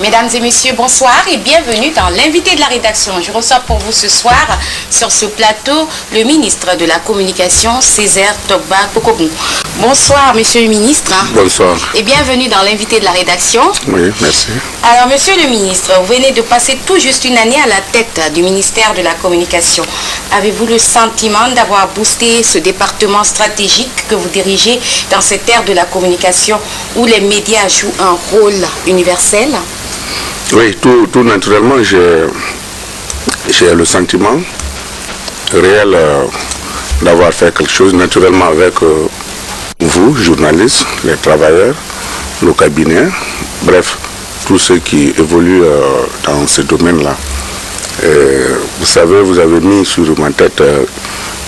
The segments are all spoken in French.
Mesdames et messieurs, bonsoir et bienvenue dans l'invité de la rédaction. Je reçois pour vous ce soir, sur ce plateau, le ministre de la Communication, Césaire Togba Kokobou. Bonsoir, monsieur le ministre. Bonsoir. Et bienvenue dans l'invité de la rédaction. Oui, merci. Alors, monsieur le ministre, vous venez de passer tout juste une année à la tête du ministère de la Communication. Avez-vous le sentiment d'avoir boosté ce département stratégique que vous dirigez dans cette ère de la communication où les médias jouent un rôle universel? Oui, tout naturellement, j'ai le sentiment réel d'avoir fait quelque chose naturellement avec vous, journalistes, les travailleurs, nos cabinets, bref, tous ceux qui évoluent dans ce domaine-là. Vous savez, vous avez mis sur ma tête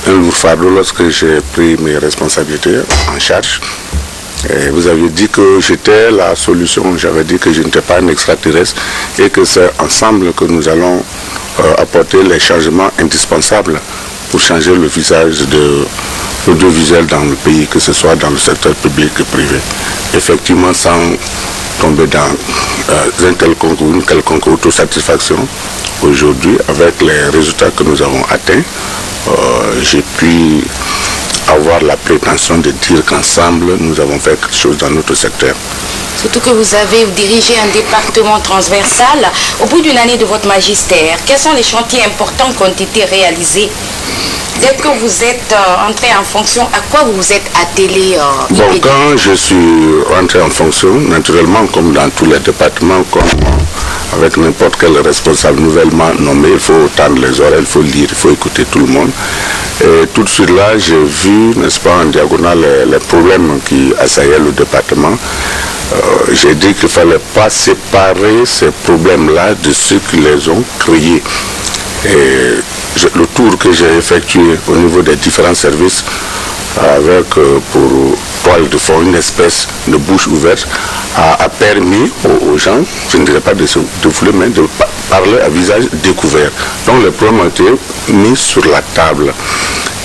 un lourd fardeau lorsque j'ai pris mes responsabilités en charge. Et vous aviez dit que j'étais la solution, j'avais dit que je n'étais pas un extraterrestre et que c'est ensemble que nous allons apporter les changements indispensables pour changer le visage de l'audiovisuel dans le pays, que ce soit dans le secteur public et privé. Effectivement, sans tomber dans une quelconque autosatisfaction, aujourd'hui, avec les résultats que nous avons atteints, j'ai pu avoir la prétention de dire qu'ensemble, nous avons fait quelque chose dans notre secteur. Surtout que vous avez dirigé un département transversal au bout d'une année de votre magistère. Quels sont les chantiers importants qui ont été réalisés? Dès que vous êtes entré en fonction, à quoi vous vous êtes attelé? Bon, quand je suis entré en fonction, naturellement, comme dans tous les départements, comme avec n'importe quel responsable nouvellement nommé, il faut tendre les oreilles, il faut lire, il faut écouter tout le monde. Et tout de suite là, j'ai vu, n'est-ce pas, en diagonale, les problèmes qui assaillaient le département. J'ai dit qu'il ne fallait pas séparer ces problèmes-là de ceux qui les ont créés. Et le tour que j'ai effectué au niveau des différents services, avec pour toile de fond une espèce de bouche ouverte, a permis aux gens, je ne dirais pas de se défouler, mais de parler à visage découvert. Donc les problèmes ont été mis sur la table.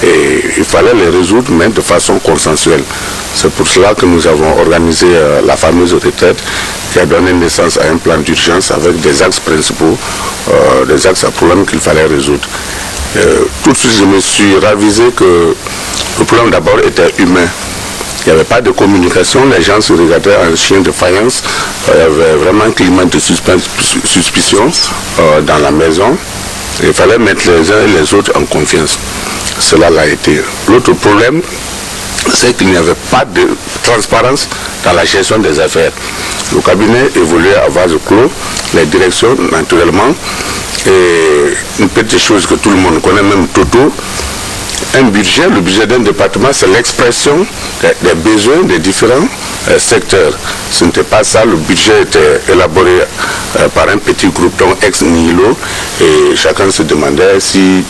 Et il fallait les résoudre, mais de façon consensuelle. C'est pour cela que nous avons organisé la fameuse retraite qui a donné naissance à un plan d'urgence avec des axes principaux, des axes à problème qu'il fallait résoudre. Tout de suite, je me suis ravisé que le problème d'abord était humain. Il n'y avait pas de communication, les gens se regardaient en chien de faïence. Il y avait vraiment un climat de suspicion dans la maison. Il fallait mettre les uns et les autres en confiance. Cela l'a été. L'autre problème, c'est qu'il n'y avait pas de transparence dans la gestion des affaires. Le cabinet évoluait à vase clos, les directions naturellement, et une petite chose que tout le monde connaît, même Toto, un budget, le budget d'un département, c'est l'expression des besoins des différents secteurs. Ce n'était pas ça, le budget était élaboré par un petit groupe ex nihilo et chacun se demandait s'il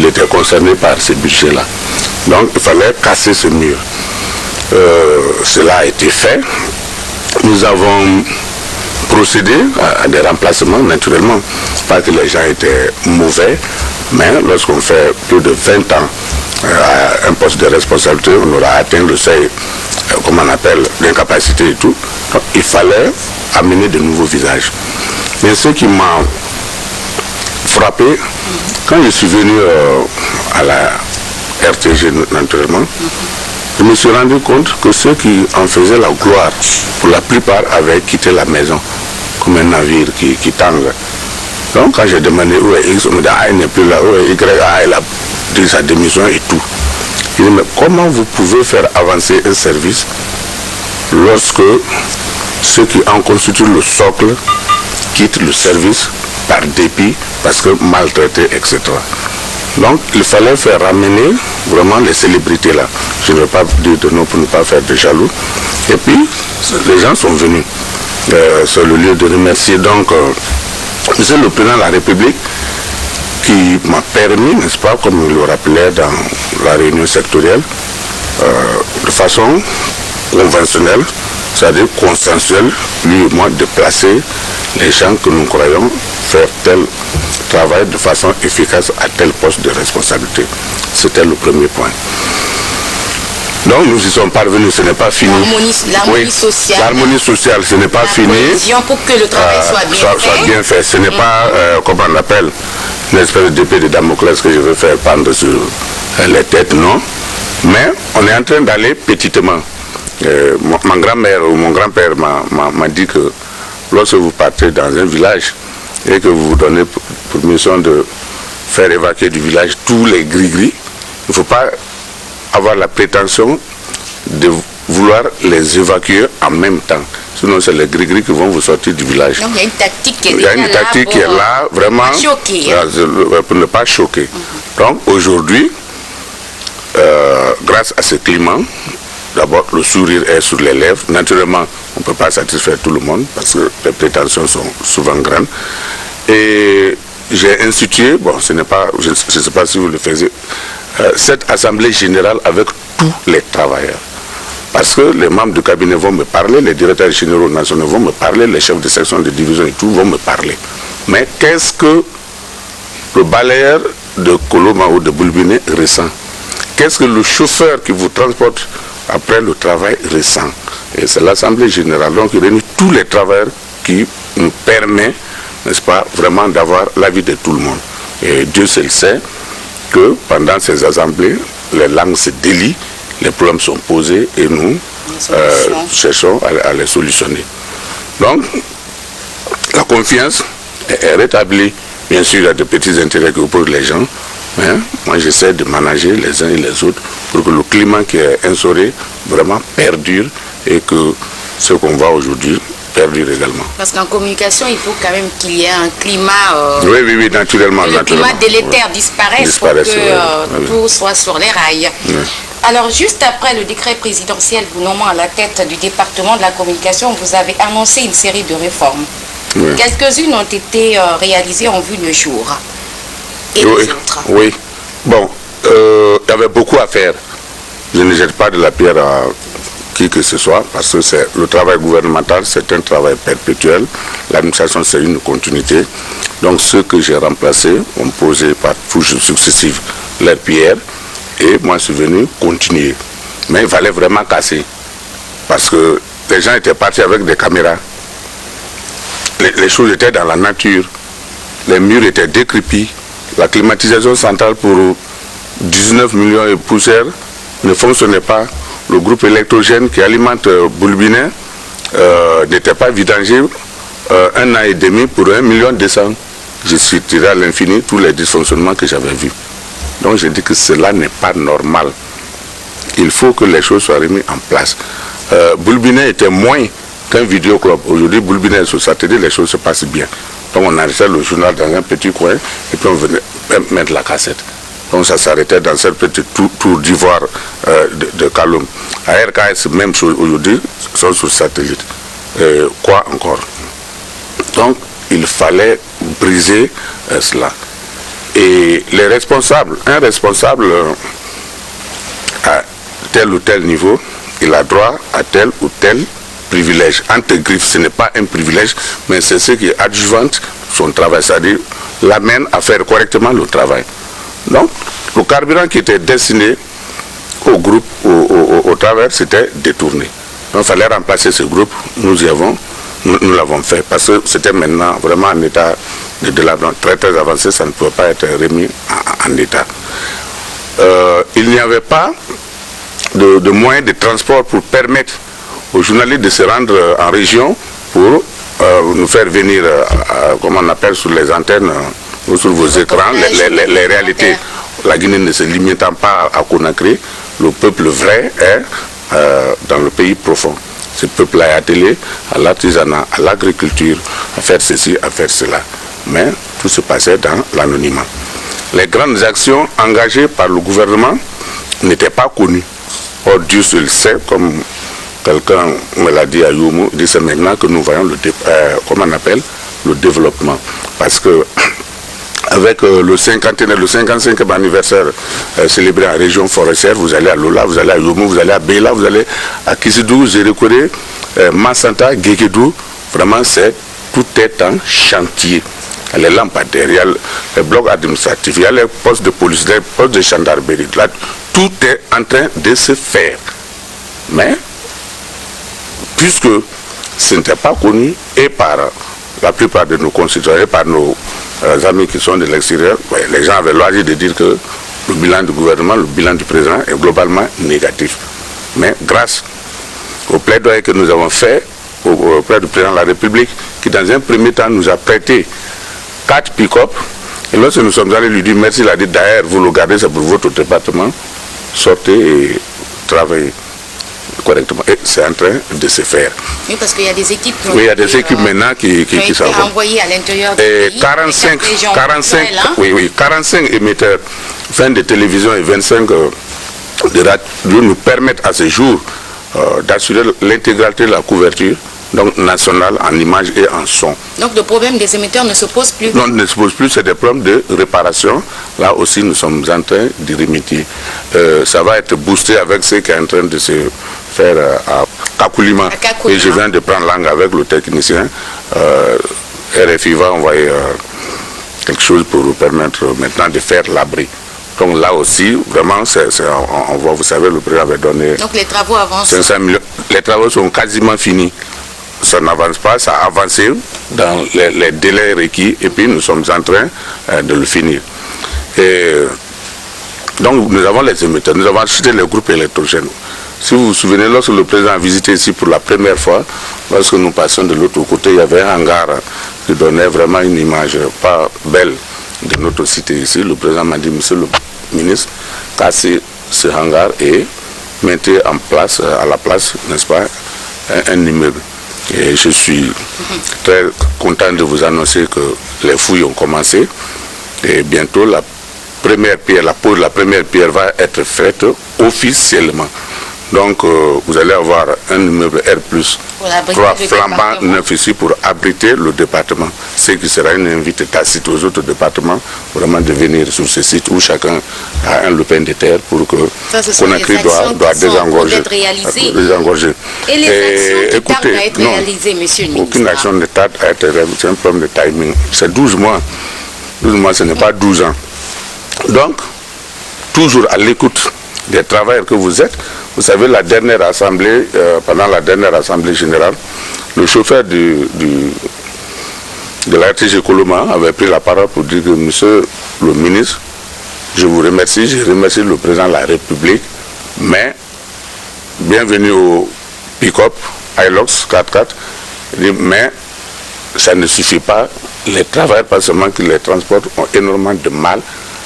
était concerné par ce budget-là. Donc il fallait casser ce mur. Cela a été fait. Nous avons procédé à des remplacements naturellement, pas que les gens étaient mauvais, mais lorsqu'on fait plus de 20 ans à un poste de responsabilité, on aura atteint le seuil, comme on appelle, l'incapacité et tout. Donc, il fallait amener de nouveaux visages. Mais ce qui m'a frappé, quand je suis venu à la RTG naturellement, je me suis rendu compte que ceux qui en faisaient la gloire, pour la plupart, avaient quitté la maison, comme un navire qui tangue. Donc quand j'ai demandé où est X, on me dit ah, il n'est plus là, où est Y, ah, il a pris sa démission et tout. Je dis mais comment vous pouvez faire avancer un service lorsque ceux qui en constituent le socle quittent le service par dépit, parce que maltraités, etc. Donc il fallait faire ramener vraiment les célébrités là. Je ne vais pas dire de nom pour ne pas faire de jaloux. Et puis les gens sont venus. C'est le lieu de remercier donc Monsieur le Président de la République qui m'a permis, n'est-ce pas, comme il le rappelait dans la réunion sectorielle, de façon conventionnelle, c'est-à-dire consensuelle, lui et moi, de placer les gens que nous croyons faire tel travail de façon efficace à tel poste de responsabilité. C'était le premier point. Donc nous y sommes parvenus, ce n'est pas fini. L'harmonie sociale. L'harmonie sociale, ce n'est pas fini. Pour que le travail soit bien fait. Ce n'est pas, comment on appelle, une espèce d'épée de Damoclès que je veux faire pendre sur les têtes, non. Mais on est en train d'aller petitement. Ma grand-mère ou mon grand-père m'a dit que lorsque vous partez dans un village et que vous vous donnez pour mission de faire évacuer du village tous les gris-gris, il ne faut pas avoir la prétention de vouloir les évacuer en même temps. Sinon, c'est les gris-gris qui vont vous sortir du village. Donc, il y a une tactique qui est là, vraiment, pour ne pas choquer. Donc, aujourd'hui, grâce à ce climat, d'abord, le sourire est sur les lèvres. Naturellement, on ne peut pas satisfaire tout le monde parce que les prétentions sont souvent grandes. Et j'ai institué, bon, ce n'est pas, je ne sais pas si vous le faisiez, cette assemblée générale avec tous les travailleurs. Parce que les membres du cabinet vont me parler, les directeurs généraux nationaux vont me parler, les chefs de section de division et tout vont me parler. Mais qu'est-ce que le balayeur de Koloma ou de Boulbiné ressent? Qu'est-ce que le chauffeur qui vous transporte après le travail ressent? Et c'est l'assemblée générale donc qui réunit tous les travailleurs qui nous permet, n'est-ce pas, vraiment d'avoir l'avis de tout le monde. Et Dieu seul sait que pendant ces assemblées, les langues se délient, les problèmes sont posés et nous cherchons à les solutionner. Donc, la confiance est rétablie. Bien sûr, il y a de petits intérêts que posent les gens, mais moi j'essaie de manager les uns et les autres pour que le climat qui est instauré vraiment perdure et que ce qu'on voit aujourd'hui perdure également. Parce qu'en communication, il faut quand même qu'il y ait un climat... oui, naturellement. Le climat délétère disparaisse pour que tout soit sur les rails. Oui. Alors, juste après le décret présidentiel vous nommant à la tête du département de la communication, vous avez annoncé une série de réformes. Oui. Quelques-unes ont été réalisées, ont vu le jour. Et les autres? Oui. Bon, il y avait beaucoup à faire. Je ne jette pas de la pierre à qui que ce soit, parce que c'est le travail gouvernemental, c'est un travail perpétuel. L'administration, c'est une continuité. Donc, ceux que j'ai remplacés ont posé par touches successives leurs pierres. Et moi, je suis venu continuer. Mais il fallait vraiment casser. Parce que les gens étaient partis avec des caméras. Les choses étaient dans la nature. Les murs étaient décrépits. La climatisation centrale pour 19 millions de poussières ne fonctionnait pas. Le groupe électrogène qui alimente Boulbiné n'était pas vidangé 1 an et demi pour 1,2 million. Je citerai à l'infini tous les dysfonctionnements que j'avais vus. Donc je dis que cela n'est pas normal. Il faut que les choses soient remises en place. Boulbiné était moins qu'un vidéoclub. Aujourd'hui, Boulbiné est sur satellite, les choses se passent bien. Donc on arrêtait le journal dans un petit coin et puis on venait mettre la cassette. Donc ça s'arrêtait dans cette petite tour d'ivoire de Kaloum. À RKS, même chose aujourd'hui, sont sur satellite. Quoi encore? Donc il fallait briser cela. Et les responsables, un responsable à tel ou tel niveau, il a droit à tel ou tel privilège. Entre griffes, ce n'est pas un privilège, mais c'est ce qui adjuvante son travail, c'est-à-dire l'amène à faire correctement le travail. Donc, le carburant qui était destiné au groupe, au travers, c'était détourné. Donc, il fallait remplacer ce groupe, nous l'avons fait, parce que c'était maintenant vraiment en état de délabrement très très avancé, ça ne pouvait pas être remis en état. Il n'y avait pas de moyens de transport pour permettre aux journalistes de se rendre en région pour nous faire venir, comme on appelle sur les antennes ou sur vos écrans, les réalités. La Guinée ne se limitant pas à Conakry, le peuple vrai est dans le pays profond. Ce peuple est attelé à l'artisanat, à l'agriculture, à faire ceci, à faire cela. Mais tout se passait dans l'anonymat. Les grandes actions engagées par le gouvernement n'étaient pas connues. Or, Dieu seul sait, comme quelqu'un me l'a dit à Youmou, dit c'est maintenant que nous voyons le développement. Parce que avec le 55e anniversaire célébré en région forestière, vous allez à Lola, vous allez à Youmou, vous allez à Béla, vous allez à Kisidou, Zérékoré, Massanta, Guéguédou. Vraiment, tout est en chantier. Il y a les lampadaires, il y a les blocs administratifs, il y a les postes de police, les postes de gendarmerie. Là, tout est en train de se faire. Mais, puisque ce n'était pas connu, et par la plupart de nos concitoyens, par nos amis qui sont de l'extérieur, les gens avaient l'oisiveté de dire que le bilan du gouvernement, le bilan du président est globalement négatif. Mais grâce au plaidoyer que nous avons fait auprès du président de la République, qui dans un premier temps nous a prêté 4 pick-up, et lorsque nous sommes allés lui dire merci, il a dit d'ailleurs vous le gardez, c'est pour votre département, sortez et travaillez correctement. Et c'est en train de se faire. Oui, parce qu'il y a des équipes qui ont oui, il y a des équipes maintenant qui sont envoyées à l'intérieur du pays. 45 émetteurs, 20 de télévision et 25 de radio nous permettent à ce jour d'assurer l'intégralité de la couverture, donc nationale, en images et en son. Donc le problème des émetteurs ne se pose plus? Non, ne se pose plus, c'est des problèmes de réparation. Là aussi, nous sommes en train d'y remédier. Ça va être boosté avec ce qui est en train de se faire à Kakoulima. Et je viens de prendre langue avec le technicien. RFI va envoyer quelque chose pour nous permettre maintenant de faire l'abri. Donc là aussi, vraiment, on voit, vous savez, le président avait donné... Donc les travaux avancent? 500 millions. Les travaux sont quasiment finis. Ça n'avance pas, ça a avancé dans les délais requis et puis nous sommes en train de le finir. Et donc nous avons les émetteurs, nous avons acheté les groupes électrogènes. Si vous vous souvenez, lorsque le président a visité ici pour la première fois, lorsque nous passions de l'autre côté, il y avait un hangar qui donnait vraiment une image pas belle de notre cité ici. Le président m'a dit, monsieur le ministre, cassez ce hangar et mettez en place, à la place, n'est-ce pas, un immeuble. Et je suis très content de vous annoncer que les fouilles ont commencé et bientôt la première pierre, la pose de la première pierre va être faite officiellement. Donc vous allez avoir un immeuble R+3 flambant neuf ici pour abriter le département. Ce qui sera une invite tacite aux autres départements vraiment de venir sur ce site où chacun a un lopin de terre pour que Conakry doit désengorger. Et les actions qui tardent à être réalisées, monsieur le ministre? Aucune action ne tarde à être réalisée, c'est un problème de timing. C'est 12 mois. 12 mois, ce n'est pas 12 ans. Donc, toujours à l'écoute des travailleurs que vous êtes. Vous savez, la dernière assemblée, pendant la dernière assemblée générale, le chauffeur de la RTG Coloma avait pris la parole pour dire que monsieur le ministre, je vous remercie, je remercie le président de la République, mais bienvenue au pick-up Hilux 4x4, mais ça ne suffit pas. Les travailleurs, pas seulement qui les transportent, ont énormément de mal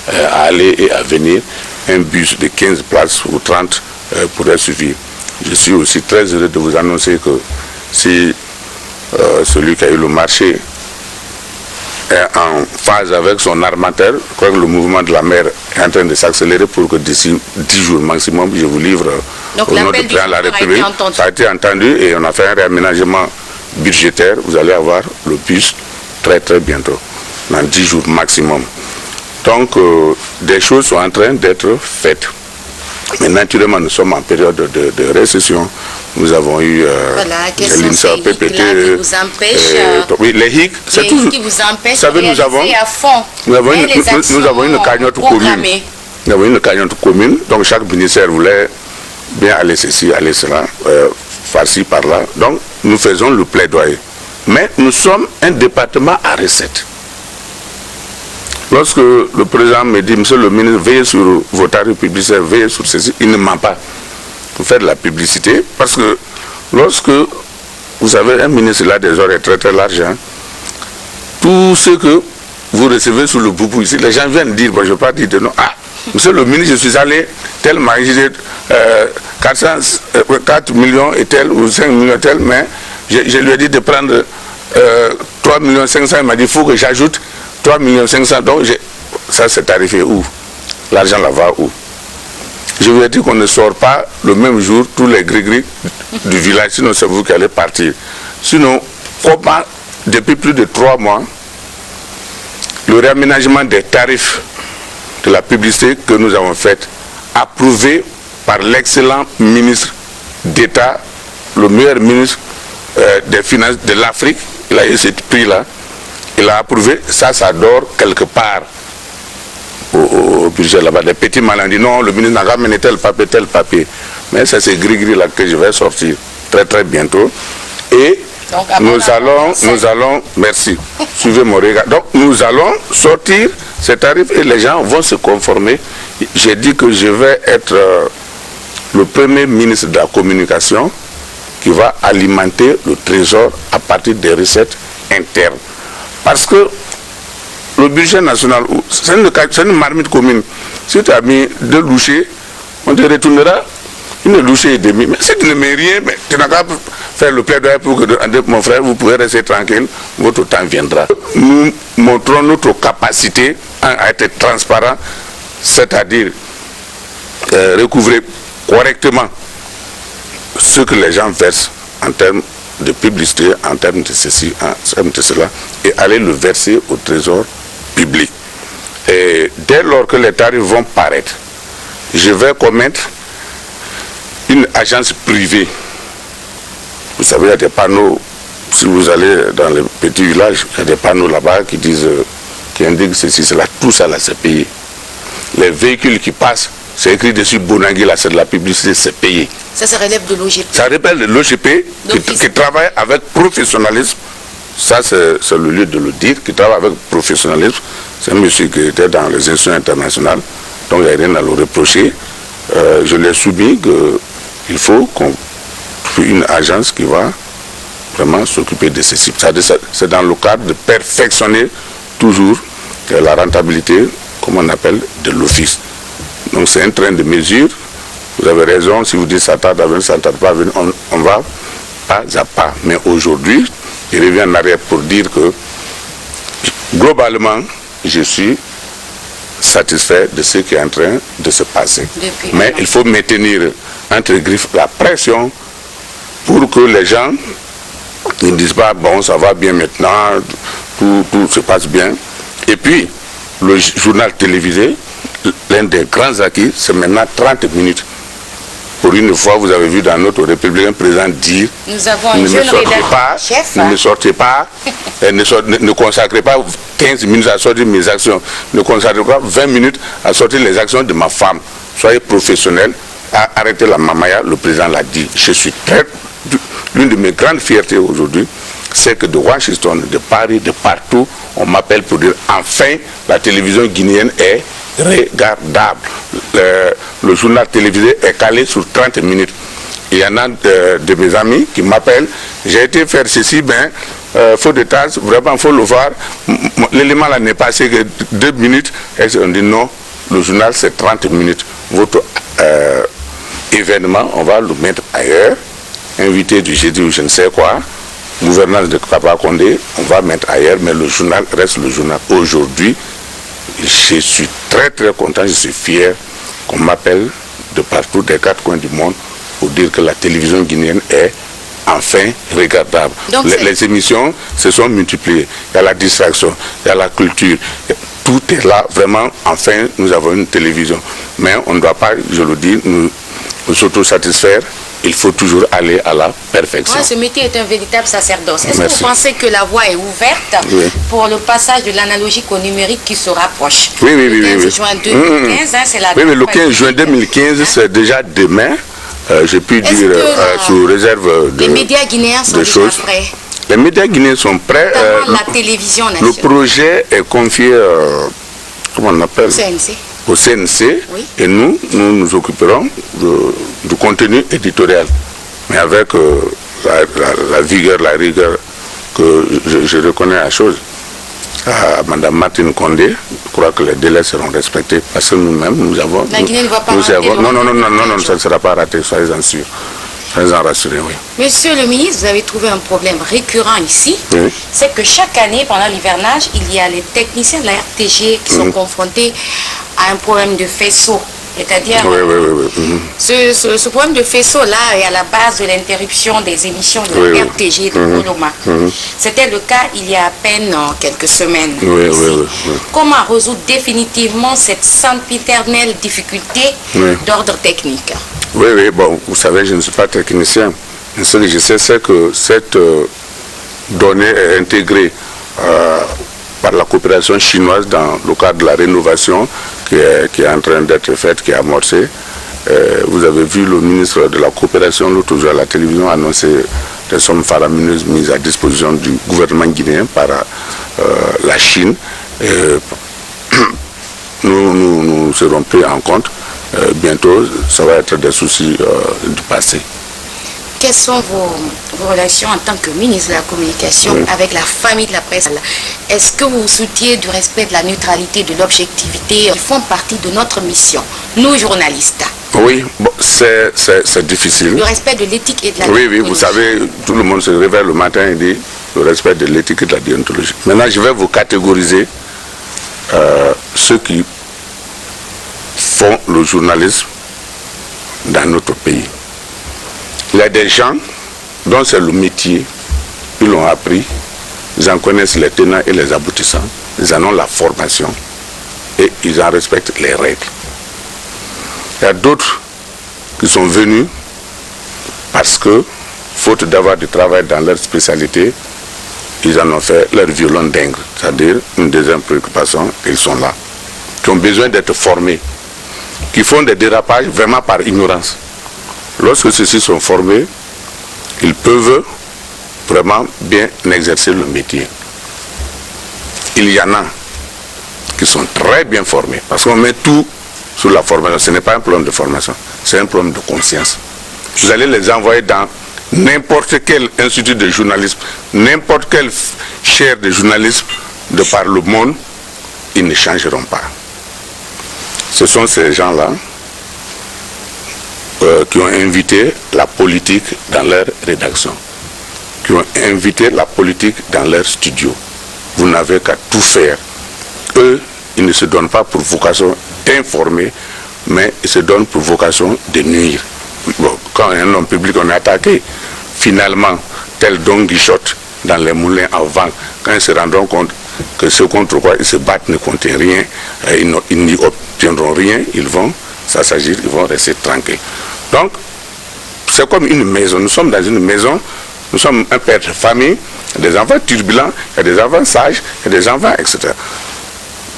à aller et à venir. Un bus de 15 places ou 30 pourrait suffire. Je suis aussi très heureux de vous annoncer que si celui qui a eu le marché est en phase avec son armateur, je crois que le mouvement de la mer est en train de s'accélérer pour que d'ici 10 jours maximum, je vous livre au nom du président de la République. Ça a été entendu et on a fait un réaménagement budgétaire. Vous allez avoir le bus très très bientôt, dans 10 jours maximum. Donc, des choses sont en train d'être faites. Mais naturellement, nous sommes en période de récession. Nous avons eu l'INSA, PPT. Qui vous empêchent, oui, les HIC, c'est toujours. Qui vous empêchent de réaliser à fond. Nous avons une cagnotte commune. Nous avons une cagnotte commune. Donc, chaque ministère voulait bien aller ceci, aller cela, par-ci, par-là. Donc, nous faisons le plaidoyer. Mais nous sommes un département à recette. Lorsque le président me dit, monsieur le ministre, veillez sur vos tarifs publicitaires, veillez sur ceci, il ne ment pas. Vous faites de la publicité, parce que lorsque, vous savez, un ministre il a des horaires très très larges, hein, tout ce que vous recevez sur le boubou ici, les gens viennent dire, bon, je ne vais pas dire de non, ah, monsieur le ministre, je suis allé tellement, j'ai 4 millions et tel, ou 5 millions et tel, mais je lui ai dit de prendre 3 millions 500, il m'a dit, il faut que j'ajoute 3 500 000, donc ça c'est tarifé où? L'argent là va où? Je vous ai dit qu'on ne sort pas le même jour tous les gris-gris du village, sinon c'est vous qui allez partir. Sinon, comment, depuis plus de 3 mois, le réaménagement des tarifs de la publicité que nous avons fait, approuvé par l'excellent ministre d'État, le meilleur ministre des Finances de l'Afrique, il a eu ce prix-là, il a approuvé, ça dort quelque part au budget là-bas. Des petits malins disent non, le ministre n'a pas mené tel papier, Mais c'est ces gris-gris-là que je vais sortir très très bientôt. Et donc, nous allons, merci, suivez mon regard. Donc nous allons sortir ces tarifs et les gens vont se conformer. J'ai dit que je vais être le premier ministre de la communication qui va alimenter le trésor à partir des recettes internes. Parce que le budget national, c'est une marmite commune. Si tu as mis 2 louchers, on te retournera une louchée et demie. Mais si tu ne mets rien, mais tu n'as qu'à faire le plaidoyer pour que mon frère, vous pouvez rester tranquille, votre temps viendra. Nous montrons notre capacité à être transparent, c'est-à-dire recouvrer correctement ce que les gens versent en termes de publicité, en termes de ceci, en termes de cela, et aller le verser au trésor public. Et dès lors que les tarifs vont paraître, je vais commettre une agence privée. Vous savez, il y a des panneaux, si vous allez dans les petits villages, il y a des panneaux là-bas qui disent, qui indiquent ceci, cela, tout ça là, c'est payé. Les véhicules qui passent, c'est écrit dessus Bonangui, là, c'est de la publicité, c'est payé. Ça relève de l'OGP. Ça relève de l'OGP qui travaille avec professionnalisme. Ça, c'est le lieu de le dire, qui travaille avec professionnalisme. C'est un monsieur qui était dans les institutions internationales, donc il n'y a rien à le reprocher. Je l'ai soumis qu'il faut qu'on trouve une agence qui va vraiment s'occuper de ceci. C'est dans le cadre de perfectionner toujours la rentabilité, comme on appelle, de l'office. Donc c'est un train de mesure. Vous avez raison, si vous dites ça tarde à venir, ça ne tarde pas à venir, on va pas à pas. Mais aujourd'hui, je reviens en arrière pour dire que globalement, je suis satisfait de ce qui est en train de se passer. Mais il faut maintenir entre griffes la pression pour que les gens ne disent pas, bon, ça va bien maintenant, tout se passe bien. Et puis, le journal télévisé, l'un des grands acquis, c'est maintenant 30 minutes. Pour une fois, vous avez vu dans notre République un président dire, nous avons un jeune rédacteur chef, ne me sortez pas, ne consacrez pas 15 minutes à sortir mes actions, ne consacrez pas 20 minutes à sortir les actions de ma femme. Soyez professionnels, arrêtez la mamaya, le président l'a dit. Je suis l'une de mes grandes fiertés aujourd'hui, c'est que de Washington, de Paris, de partout, on m'appelle pour dire, enfin, la télévision guinéenne est regardable. Le journal télévisé est calé sur 30 minutes. Il y en a de mes amis qui m'appellent, j'ai été faire ceci, ben, faute de tâche, vraiment, il faut le voir. L'élément là n'est passé que 2 minutes. Et on dit non, le journal c'est 30 minutes. Votre événement, on va le mettre ailleurs. Invité du jeudi ou je ne sais quoi. Gouvernance de Papa Condé, on va mettre ailleurs, mais le journal reste le journal. Aujourd'hui, je suis très très content, je suis fier qu'on m'appelle de partout, des 4 coins du monde, pour dire que la télévision guinéenne est enfin regardable. Donc, les émissions se sont multipliées. Il y a la distraction, il y a la culture, tout est là. Vraiment, enfin, nous avons une télévision. Mais on ne doit pas, je le dis, nous auto-satisfaire. Il faut toujours aller à la perfection. Ouais, ce métier est un véritable sacerdoce. Est-ce que vous pensez que la voie est ouverte pour le passage de l'analogique au numérique qui se rapproche? Oui. Le 15 juin 2015, c'est la... Oui, mais le 15 juin 2015, c'est déjà demain. J'ai pu dire sous réserve de... Les médias guinéens sont déjà prêts? Les médias guinéens sont prêts. La télévision nationale. Le projet est confié, comment on appelle? Au CNC, oui. Et nous nous occuperons du contenu éditorial, mais avec la vigueur, la rigueur que je reconnais à la chose. À Mme Martine Condé, je crois que les délais seront respectés parce que nous-mêmes, nous avons... La Guinée ne va pas Non, ça ne sera pas raté, soyez-en sûrs. Soyez-en rassurés, oui. Monsieur le ministre, vous avez trouvé un problème récurrent ici, oui. C'est que chaque année, pendant l'hivernage, il y a les techniciens de la RTG qui sont confrontés à un problème de faisceau. C'est-à-dire, ce problème de faisceau-là est à la base de l'interruption des émissions de la RTG de Coloma. C'était le cas il y a à peine quelques semaines. Comment résoudre définitivement cette sempiternelle difficulté d'ordre technique? Oui, bon, vous savez, je ne suis pas technicien. Ce que je sais, c'est que cette donnée est intégrée par la coopération chinoise dans le cadre de la rénovation qui est en train d'être faite, qui est amorcée. Vous avez vu le ministre de la Coopération l'autre jour à la télévision annoncer des sommes faramineuses mises à disposition du gouvernement guinéen par la Chine. Nous serons pris en compte. Bientôt, ça va être des soucis du passé. Quelles sont vos relations en tant que ministre de la Communication avec la famille de la presse? Est-ce que vous souhaitez du respect de la neutralité, de l'objectivité qui font partie de notre mission, nous journalistes? Oui, bon, c'est difficile. Le respect de l'éthique et de la déontologie. Oui, vous savez, tout le monde se réveille le matin et dit le respect de l'éthique et de la déontologie. Maintenant, je vais vous catégoriser ceux qui font le journalisme dans notre pays. Il y a des gens dont c'est le métier, ils l'ont appris, ils en connaissent les tenants et les aboutissants, ils en ont la formation et ils en respectent les règles. Il y a d'autres qui sont venus parce que, faute d'avoir du travail dans leur spécialité, ils en ont fait leur violon d'ingre, c'est-à-dire une deuxième préoccupation, ils sont là, qui ont besoin d'être formés, qui font des dérapages vraiment par ignorance. Lorsque ceux-ci sont formés, ils peuvent vraiment bien exercer le métier. Il y en a qui sont très bien formés, parce qu'on met tout sur la formation. Ce n'est pas un problème de formation, c'est un problème de conscience. Vous allez les envoyer dans n'importe quel institut de journalisme, n'importe quelle chaire de journalisme de par le monde, ils ne changeront pas. Ce sont ces gens-là qui ont invité la politique dans leur rédaction, qui ont invité la politique dans leur studio. Vous n'avez qu'à tout faire. Eux, ils ne se donnent pas pour vocation d'informer, mais ils se donnent pour vocation de nuire. Bon, quand un homme public on est attaqué, finalement, tel Don Quichotte dans les moulins à vent, quand ils se rendront compte que ce contre quoi ils se battent ne contient rien, ils n'y obtiendront rien, ils vont s'assagir, ils vont rester tranquilles. Donc, c'est comme une maison. Nous sommes dans une maison, nous sommes un père de famille, il y a des enfants turbulents, il y a des enfants sages, il y a des enfants, etc.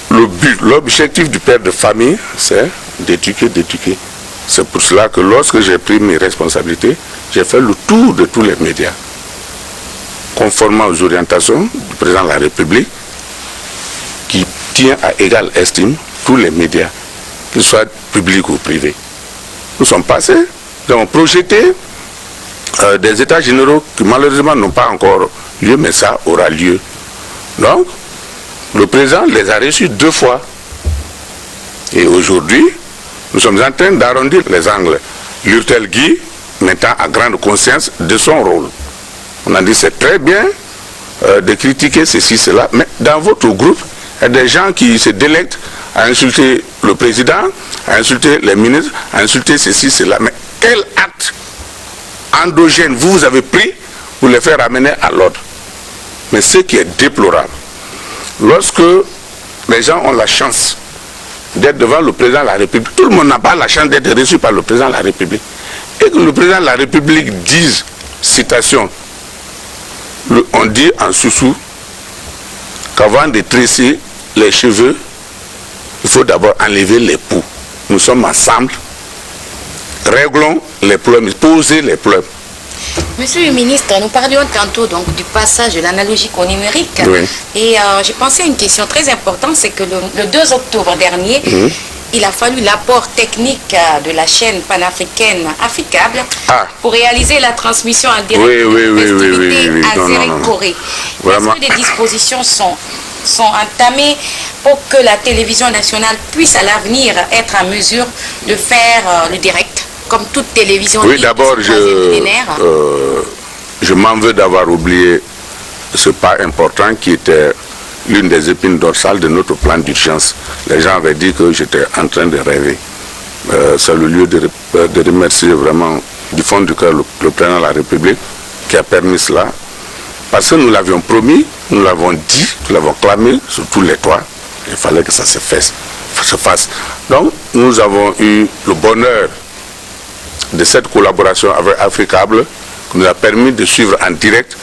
Le but, l'objectif du père de famille, c'est d'éduquer. C'est pour cela que lorsque j'ai pris mes responsabilités, j'ai fait le tour de tous les médias, conformément aux orientations du président de la République, qui tient à égale estime tous les médias, qu'ils soient publics ou privés. Nous sommes passés, nous avons projeté des états généraux qui malheureusement n'ont pas encore lieu, mais ça aura lieu. Donc, le président les a reçus 2 fois. Et aujourd'hui, nous sommes en train d'arrondir les angles. Lurtel Guy, maintenant, a grande conscience de son rôle. On a dit c'est très bien de critiquer ceci, cela, mais dans votre groupe, il y a des gens qui se délectent à insulter le président, à insulter les ministres, à insulter ceci, cela. Mais quel acte endogène vous avez pris pour les faire ramener à l'ordre? Mais ce qui est déplorable, lorsque les gens ont la chance d'être devant le président de la République, tout le monde n'a pas la chance d'être reçu par le président de la République, et que le président de la République dise, citation, on dit en sous-sous qu'avant de tresser les cheveux, il faut d'abord enlever les poux. Nous sommes ensemble, réglons les problèmes, posez les problèmes. Monsieur le ministre, nous parlions tantôt donc du passage de l'analogique au numérique. Oui. Et j'ai pensé à une question très importante, c'est que le 2 octobre dernier, il a fallu l'apport technique de la chaîne panafricaine Africable pour réaliser la transmission en direct des festivités à Zéry-Corée. Est-ce que des dispositions sont entamées pour que la télévision nationale puisse à l'avenir être en mesure de faire le direct comme toute télévision? Oui, d'abord, je m'en veux d'avoir oublié ce pas important qui était l'une des épines dorsales de notre plan d'urgence. Les gens avaient dit que j'étais en train de rêver. C'est le lieu de remercier vraiment du fond du cœur le président de la République qui a permis cela. Parce que nous l'avions promis, nous l'avons dit, nous l'avons clamé sur tous les toits. Il fallait que ça se fasse. Donc, nous avons eu le bonheur de cette collaboration avec Africable qui nous a permis de suivre en direct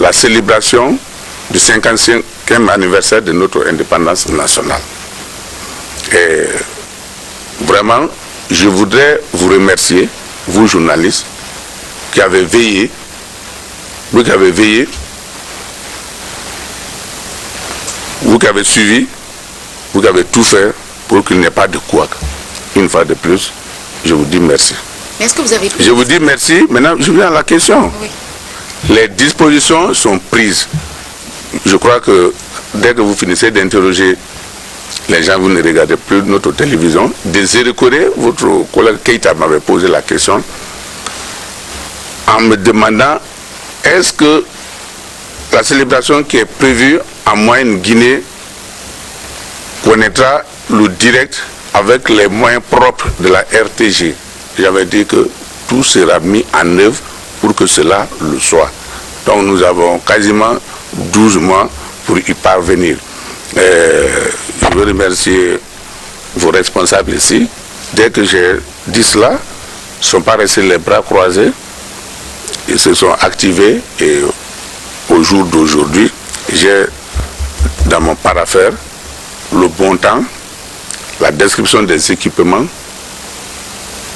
la célébration du 55e anniversaire de notre indépendance nationale. Et vraiment, je voudrais vous remercier, vous journalistes, qui avez veillé, vous qui avez suivi, vous qui avez tout fait pour qu'il n'y ait pas de couac. Une fois de plus, je vous dis merci. Est-ce que vous avez... Je vous dis merci. Maintenant, je viens à la question. Oui. Les dispositions sont prises. Je crois que dès que vous finissez d'interroger les gens, vous ne regardez plus notre télévision. Désiré Koré, votre collègue Keïta m'avait posé la question en me demandant est-ce que la célébration qui est prévue en moyenne Guinée connaîtra le direct avec les moyens propres de la RTG. J'avais dit que tout sera mis en œuvre pour que cela le soit. Donc nous avons quasiment 12 mois pour y parvenir. Je veux remercier vos responsables ici. Dès que j'ai dit cela, ils ne sont pas restés les bras croisés. Ils se sont activés et au jour d'aujourd'hui, j'ai dans mon paraphère le bon temps, la description des équipements,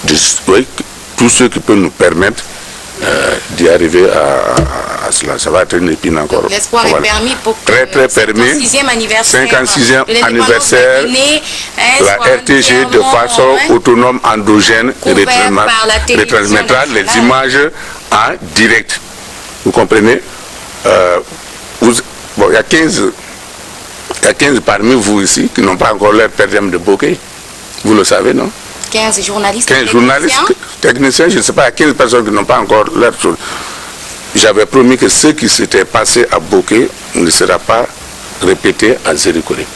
tout ce qui peut nous permettre d'y arriver à cela. Ça va être une épine encore. L'espoir est permis pour que très permis. 56e anniversaire, 56e anniversaire, la RTG de façon autonome, endogène, retransmettra les images en direct. Vous comprenez? Bon, il y a 15 parmi vous ici qui n'ont pas encore leur permis de bokeh. Vous le savez, non? 15 journalistes. 15 journalistes, techniciens, je ne sais pas, 15 personnes qui n'ont pas encore leur chose. J'avais promis que ce qui s'était passé à Bokeh ne sera pas répété à Zéry Koré.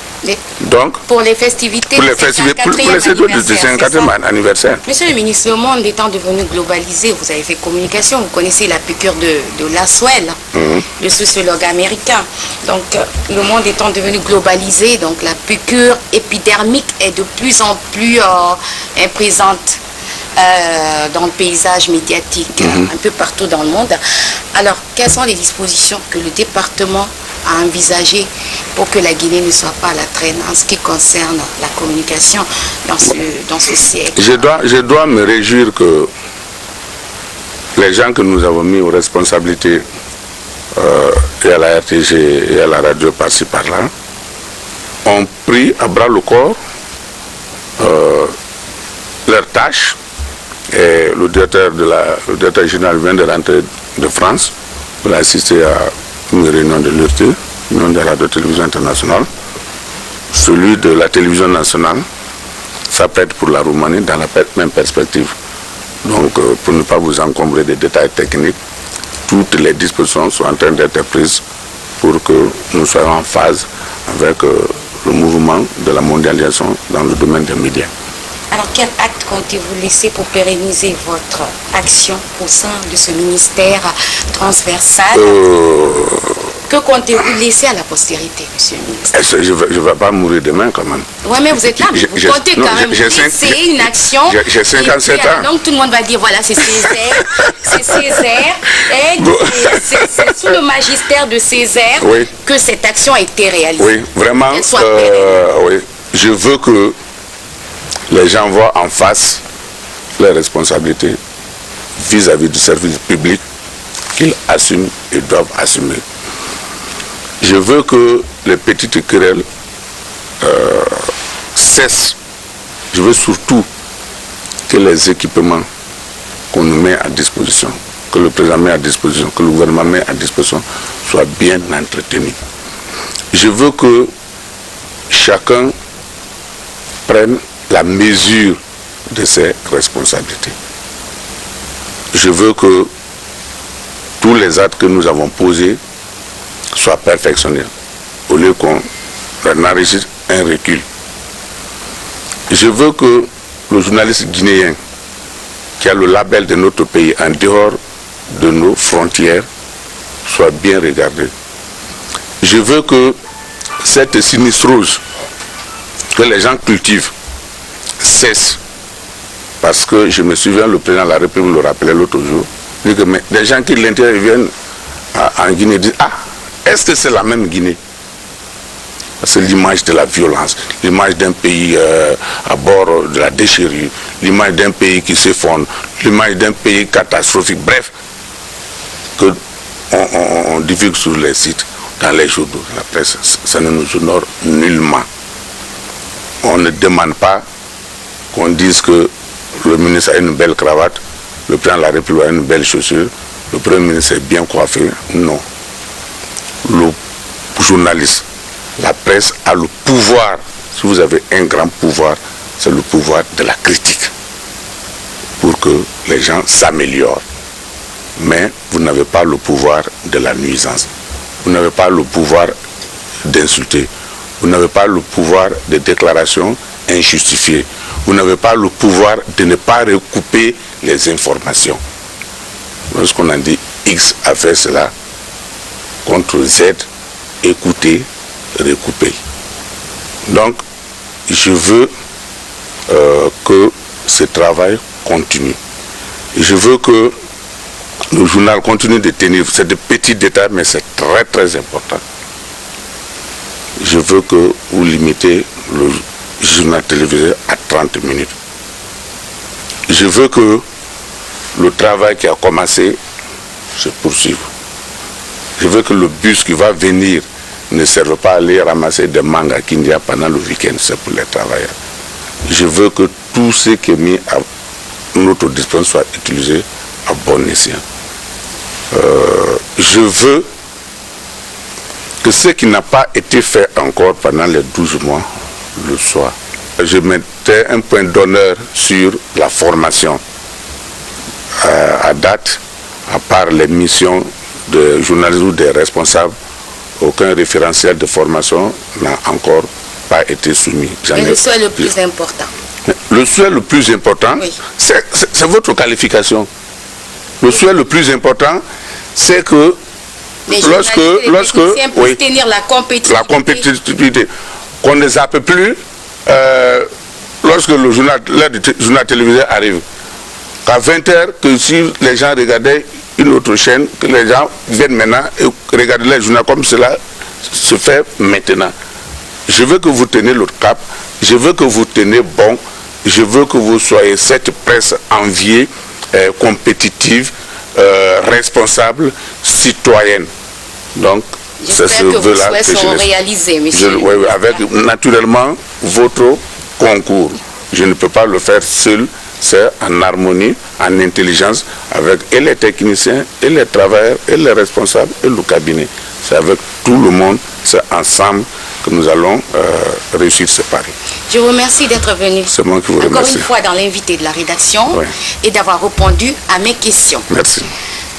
Donc, pour les festivités du 54e anniversaire. Monsieur le ministre, le monde étant devenu globalisé, vous avez fait communication, vous connaissez la piqûre de Laswell, le sociologue américain. Donc, le monde étant devenu globalisé, donc la piqûre épidermique est de plus en plus présente dans le paysage médiatique, un peu partout dans le monde. Alors, quelles sont les dispositions que le département a envisagées pour que la Guinée ne soit pas à la traîne en ce qui concerne la communication dans ce siècle? Je dois me réjouir que les gens que nous avons mis aux responsabilités et à la RTG et à la radio par-ci par-là ont pris à bras le corps leurs tâches. Et le directeur général vient de rentrer de France pour assister à une réunion de l'URT, réunion de la radio-télévision internationale. Celui de la télévision nationale s'apprête pour la Roumanie dans la même perspective. Donc, pour ne pas vous encombrer des détails techniques, toutes les dispositions sont en train d'être prises pour que nous soyons en phase avec le mouvement de la mondialisation dans le domaine des médias. Alors, quel acte comptez-vous laisser pour pérenniser votre action au sein de ce ministère transversal? Que comptez-vous laisser à la postérité, monsieur le ministre? Je ne vais pas mourir demain quand même. Oui, mais vous êtes là, vous comptez quand même laisser une action. J'ai 57 ans. Donc tout le monde va dire, voilà, c'est Césaire, c'est Césaire. C'est sous le magistère de Césaire que cette action a été réalisée. Oui, vraiment, oui. Je veux que les gens voient en face leurs responsabilités vis-à-vis du service public qu'ils assument et doivent assumer. Je veux que les petites querelles cessent. Je veux surtout que les équipements qu'on nous met à disposition, que le président met à disposition, que le gouvernement met à disposition, soient bien entretenus. Je veux que chacun prenne la mesure de ses responsabilités. Je veux que tous les actes que nous avons posés soient perfectionnés, au lieu qu'on enregistre un recul. Je veux que le journaliste guinéen, qui a le label de notre pays en dehors de nos frontières, soit bien regardé. Je veux que cette sinistrose que les gens cultivent cesse. Parce que je me souviens, le président de la République le rappelait l'autre jour, dit que des gens qui de l'intérieur viennent en Guinée disent, ah, est-ce que c'est la même Guinée? C'est l'image de la violence, l'image d'un pays à bord de la déchirure, l'image d'un pays qui s'effondre, l'image d'un pays catastrophique, bref, que on divulgue sur les sites, dans les journaux, dans la presse, ça ne nous honore nullement. On ne demande pas qu'on dise que le ministre a une belle cravate, le président de la République a une belle chaussure, le Premier ministre est bien coiffé. Non. Le journaliste, la presse a le pouvoir, si vous avez un grand pouvoir, c'est le pouvoir de la critique, pour que les gens s'améliorent. Mais vous n'avez pas le pouvoir de la nuisance. Vous n'avez pas le pouvoir d'insulter. Vous n'avez pas le pouvoir de déclarations injustifiées. Vous n'avez pas le pouvoir de ne pas recouper les informations. Lorsqu'on a dit X a fait cela, contre Z, écouter, recouper. Donc, je veux que ce travail continue. Je veux que le journal continue de tenir. C'est de petits détails, mais c'est très très important. Je veux que vous limitez le journal télévisé à 30 minutes. Je veux que le travail qui a commencé se poursuive. Je veux que le bus qui va venir ne serve pas à aller ramasser des mangues à Kindia pendant le week-end, c'est pour les travailleurs. Je veux que tout ce qui est mis à notre disposition soit utilisé à bon escient. Je veux que ce qui n'a pas été fait encore pendant les 12 mois le soit. Je mettais un point d'honneur sur la formation. À date, à part les missions de journalistes ou des responsables, aucun référentiel de formation n'a encore pas été soumis. Mais le souhait le plus important. Le souhait le plus important, oui, c'est votre qualification. Le souhait le plus important, c'est que lorsque oui, tenir la compétitivité, qu'on ne zappe plus lorsque l'heure du journal télévisé arrive. Qu'à 20h, que si les gens regardaient une autre chaîne, que les gens viennent maintenant et regardent les journaux comme cela se fait maintenant. Je veux que vous teniez le cap, je veux que vous teniez bon, je veux que vous soyez cette presse enviée, compétitive, responsable, citoyenne. Donc, c'est ce vœu-là que seront réalisés, monsieur. Oui, avec naturellement votre concours. Je ne peux pas le faire seul, c'est en harmonie, en intelligence, avec et les techniciens, et les travailleurs, et les responsables, et le cabinet. C'est avec tout le monde, c'est ensemble que nous allons réussir ce pari. Je vous remercie d'être venu. C'est moi qui vous remercie. Encore une fois dans l'invité de la rédaction, oui, et d'avoir répondu à mes questions. Merci.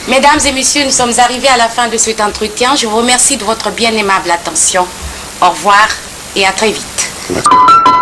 Mesdames et messieurs, nous sommes arrivés à la fin de cet entretien. Je vous remercie de votre bien aimable attention. Au revoir et à très vite. Merci.